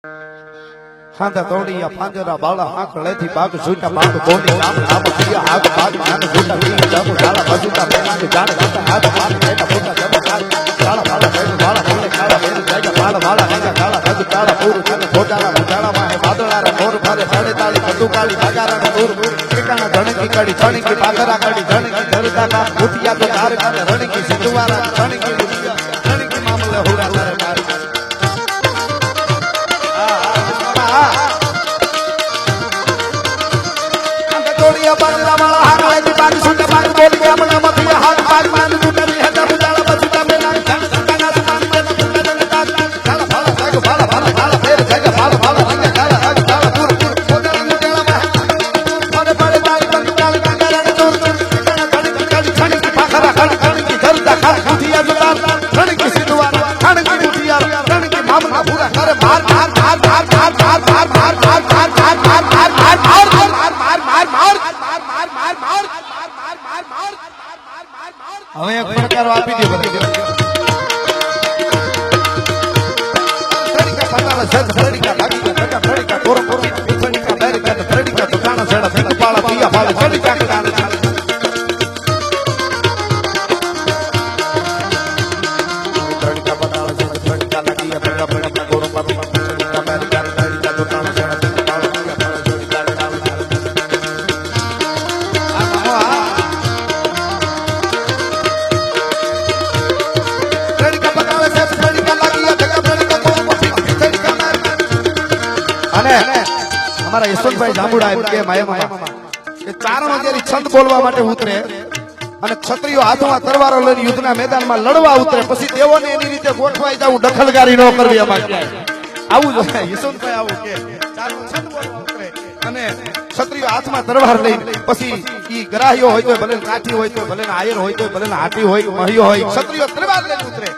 હાંધા તોડીયા પાંજરા બાળા આંખ લેથી બાગ સુટા બાગ બોલી નામ નામ કિયા હાથ બાગ નામ સુટા કી જબ ડાલા બજુતા બેનાંગ જાણ કરતા હાથ બાગ બેટા ફોટા જબ કાળા બાળા બેટ બાળા બોલે કાળા બેટ જાજા બાળા બાળા નેગા કાળા બજુ કાળા પૂરું ચન ફોટાળા ઉજાળા માં બાદળારા મોર ફારે સાડે તાળી બધુ કાળી ભાગારા દૂર ઠેકાણા ધણકી કડી ધણકી પાગરા કડી ધણકી ધરતા કા ઉઠિયા તો કાર કરે રણકી સિંધુવારા ધણકી ધણકી મામલે હોડા કરે હવે એક પડકારો આપી દે બધી તરીકા પતાલા સદ તરીકા લાગી ટકા તરીકા કોરો કોરો તરીકા તરીકા તરીકા તો કાના છેડા છેડા પાળા પિયા પાળા તરીકા કાના તરીકા પતાલા સદ તરીકા લાગી ટકા તરીકા કોરો કોરો તરીકા તરીકા તરીકા તો કાના છેડા છેડા પાળા પિયા પાળા તરીકા हमारा यशवंतभाई जांबुड़ा एम के माया के चारण जेरी छंद बोलवा माटे उतरे અને ક્ષત્રિયો હાથમાં તલવારો લઈને યુદ્ધના મેદાનમાં લડવા ઉતરે પછી દેવોને એની રીતે ગોઠવાઈ જાવું દખલગારી ન કરવી અમાર આવું જોઈએ યશવંતભાઈ આવું કે ચારણ છંદ બોલવા ઉતરે અને ક્ષત્રિયો હાથમાં તલવાર લઈને પછી ઈ ગરાહીઓ હોય તો ભલે કાઠી હોય તો ભલે આયર હોય તો ભલે હાટી હોય મહિયો હોય ક્ષત્રિયો તલવાર લઈને ઉતરે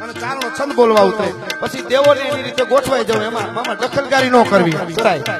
અને ચારણો છંદ બોલવા ઉતરે પછી દેવોને એની રીતે ગોઠવાઈ જાવ એમાં મામા દખલગારી ન કરવી કરાય